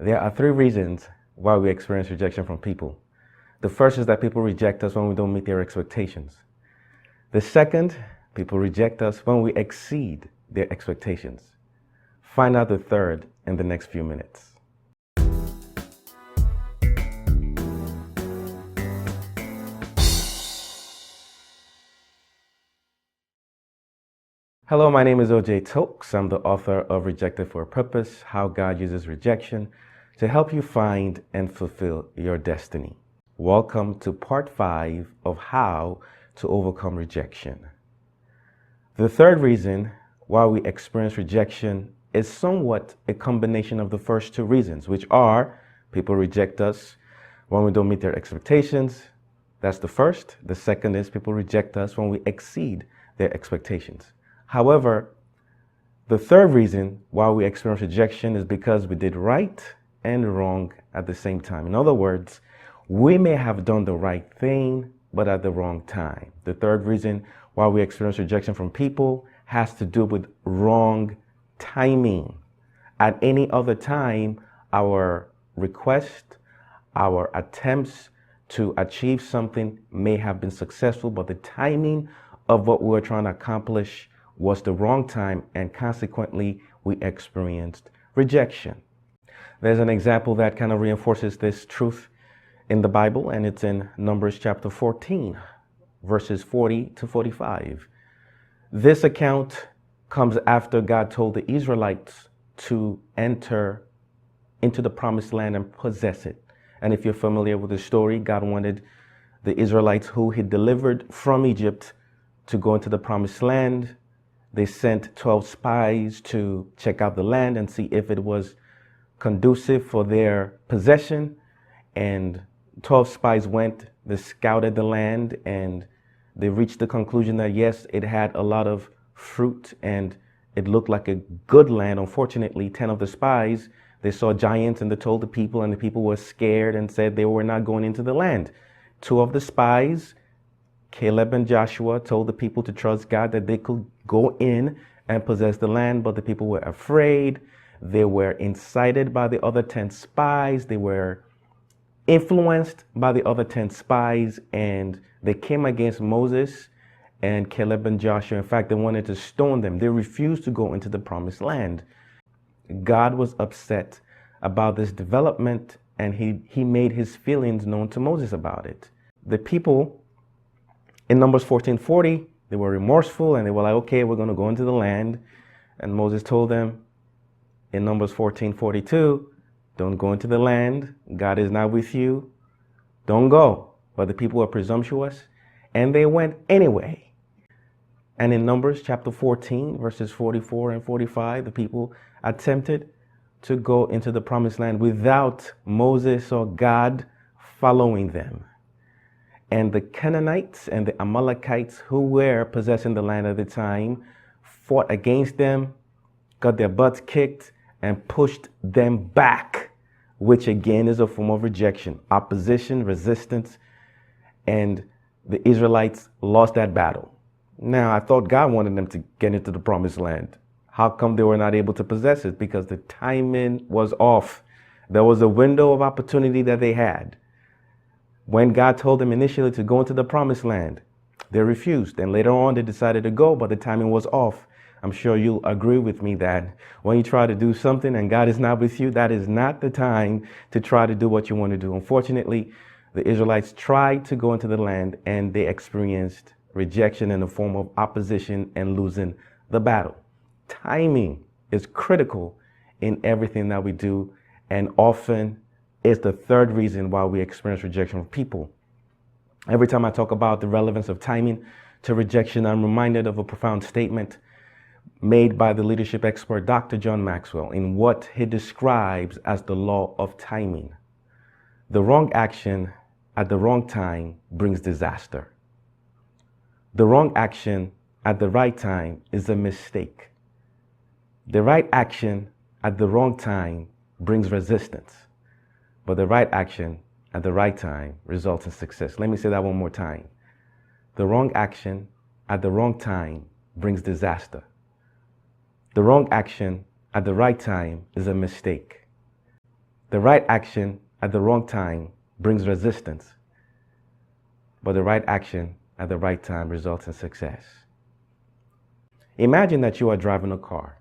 There are three reasons why we experience rejection from people. The first is that people reject us when we don't meet their expectations. The second, people reject us when we exceed their expectations. Find out the third in the next few minutes. Hello, my name is Toks. I'm the author of Rejected for a Purpose, How God Uses Rejection to help you find and fulfill your destiny. Welcome to part 5 of How to Overcome Rejection. The third reason why we experience rejection is somewhat a combination of the first two reasons, which are people reject us when we don't meet their expectations. That's the first. The second is people reject us when we exceed their expectations. However, the third reason why we experience rejection is because we did right and wrong at the same time. In other words, we may have done the right thing, but at the wrong time. The third reason why we experience rejection from people has to do with wrong timing. At any other time, our request, our attempts to achieve something may have been successful, but the timing of what we were trying to accomplish was the wrong time, and consequently, we experienced rejection. There's an example that kind of reinforces this truth in the Bible, and it's in Numbers chapter 14, verses 40 to 45. This account comes after God told the Israelites to enter into the promised land and possess it. And if you're familiar with the story, God wanted the Israelites who he delivered from Egypt to go into the promised land. They sent 12 spies to check out the land and see if it was conducive for their possession. And 12 spies went, they scouted the land, and they reached the conclusion that yes, it had a lot of fruit and it looked like a good land. Unfortunately, 10 of the spies, they saw giants and they told the people, and the people were scared and said they were not going into the land. 2 of the spies, Caleb and Joshua, told the people to trust God that they could go in and possess the land, but the people were afraid. They were incited by the other 10 spies. They were influenced by the other 10 spies, and they came against Moses and Caleb and Joshua. In fact, they wanted to stone them. They refused to go into the promised land. God was upset about this development, and he made his feelings known to Moses about it. The people in Numbers 14:40, they were remorseful and they were like, okay, we're going to go into the land. And Moses told them in Numbers 14:42, don't go into the land. God is not with you. Don't go. But the people were presumptuous and they went anyway. And in Numbers chapter 14, verses 44 and 45, the people attempted to go into the promised land without Moses or God following them. And the Canaanites and the Amalekites who were possessing the land at the time fought against them, got their butts kicked, and pushed them back, which again is a form of rejection, opposition, resistance, and the Israelites lost that battle. Now, I thought God wanted them to get into the promised land. How come they were not able to possess it? Because the timing was off. There was a window of opportunity that they had. When God told them initially to go into the promised land, they refused. And later on, they decided to go, but the timing was off. I'm sure you'll agree with me that when you try to do something and God is not with you, that is not the time to try to do what you want to do. Unfortunately, the Israelites tried to go into the land and they experienced rejection in the form of opposition and losing the battle. Timing is critical in everything that we do, and often is the third reason why we experience rejection from people. Every time I talk about the relevance of timing to rejection, I'm reminded of a profound statement made by the leadership expert Dr. John Maxwell in what he describes as the law of timing. The wrong action at the wrong time brings disaster. The wrong action at the right time is a mistake. The right action at the wrong time brings resistance. But the right action at the right time results in success. Let me say that one more time. The wrong action at the wrong time brings disaster. The wrong action at the right time is a mistake. The right action at the wrong time brings resistance, but the right action at the right time results in success. Imagine that you are driving a car.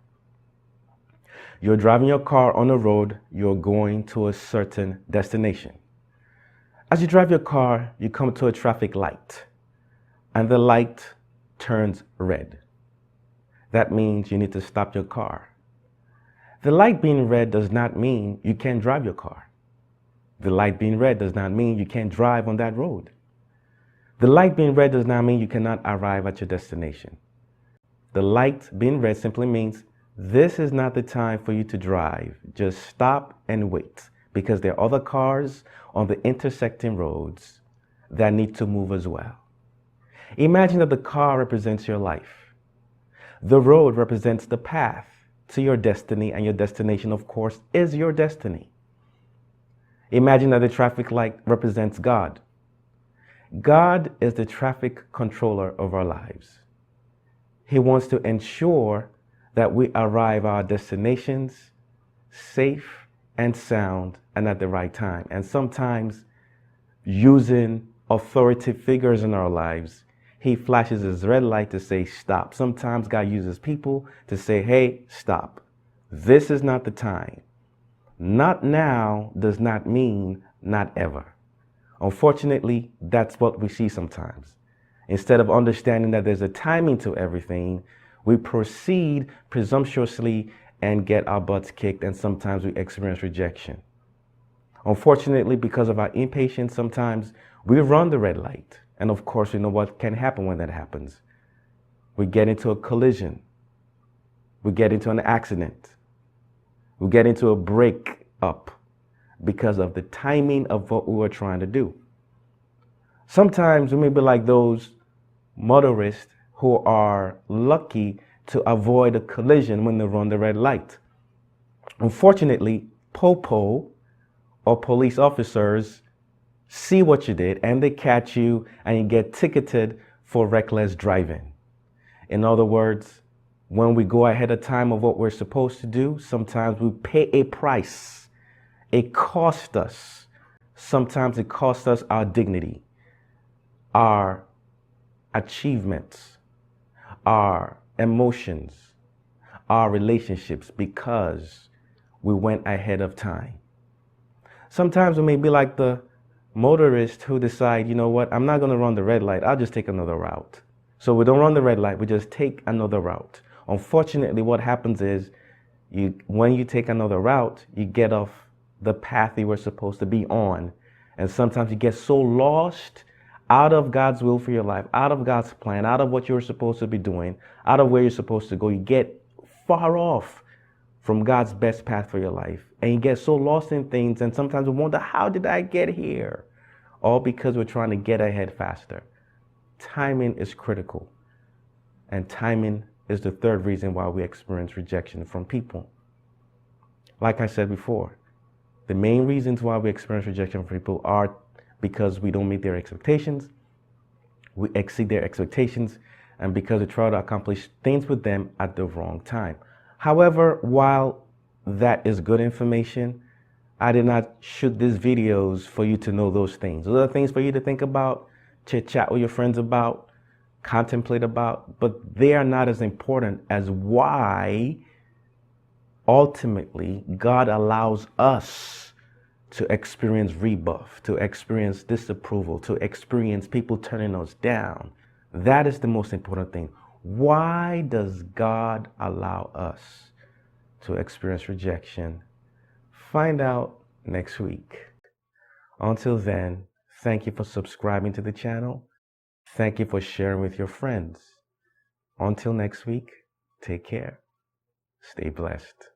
You're driving your car on a road, you're going to a certain destination. As you drive your car, you come to a traffic light, and the light turns red. That means you need to stop your car. The light being red does not mean you can't drive your car. The light being red does not mean you can't drive on that road. The light being red does not mean you cannot arrive at your destination. The light being red simply means this is not the time for you to drive. Just stop and wait, because there are other cars on the intersecting roads that need to move as well. Imagine that the car represents your life. The road represents the path to your destiny, and your destination, of course, is your destiny. Imagine that the traffic light represents God. God is the traffic controller of our lives. He wants to ensure that we arrive at our destinations safe and sound and at the right time. And sometimes, using authority figures in our lives, He flashes His red light to say stop. Sometimes God uses people to say, hey, stop. This is not the time. Not now does not mean not ever. Unfortunately, that's what we see sometimes. Instead of understanding that there's a timing to everything, we proceed presumptuously and get our butts kicked, and sometimes we experience rejection. Unfortunately, because of our impatience, sometimes we run the red light. And of course, you know what can happen when that happens. We get into a collision. We get into an accident. We get into a break-up because of the timing of what we were trying to do. Sometimes we may be like those motorists who are lucky to avoid a collision when they run the red light. Unfortunately, popo or police officers see what you did and they catch you and you get ticketed for reckless driving. In other words, when we go ahead of time of what we're supposed to do, sometimes we pay a price. It costs us. Sometimes it costs us our dignity, our achievements, our emotions, our relationships, because we went ahead of time. Sometimes we may be like the motorist who decide, you know what, I'm not going to run the red light. I'll just take another route. So we don't run the red light. We just take another route. Unfortunately, what happens is when you take another route, you get off the path you were supposed to be on. And sometimes you get so lost out of God's will for your life, out of God's plan, out of what you're supposed to be doing, out of where you're supposed to go. You get far off from God's best path for your life. And you get so lost in things. And sometimes we wonder, how did I get here? All because we're trying to get ahead faster. Timing is critical. And timing is the third reason why we experience rejection from people. Like I said before, the main reasons why we experience rejection from people are because we don't meet their expectations, we exceed their expectations, and because we try to accomplish things with them at the wrong time. However, while that is good information, I did not shoot these videos for you to know those things. Those are things for you to think about, chit chat with your friends about, contemplate about, but they are not as important as why ultimately God allows us to experience rebuff, to experience disapproval, to experience people turning us down. That is the most important thing. Why does God allow us to experience rejection? Find out next week. Until then, thank you for subscribing to the channel. Thank you for sharing with your friends. Until next week, take care. Stay blessed.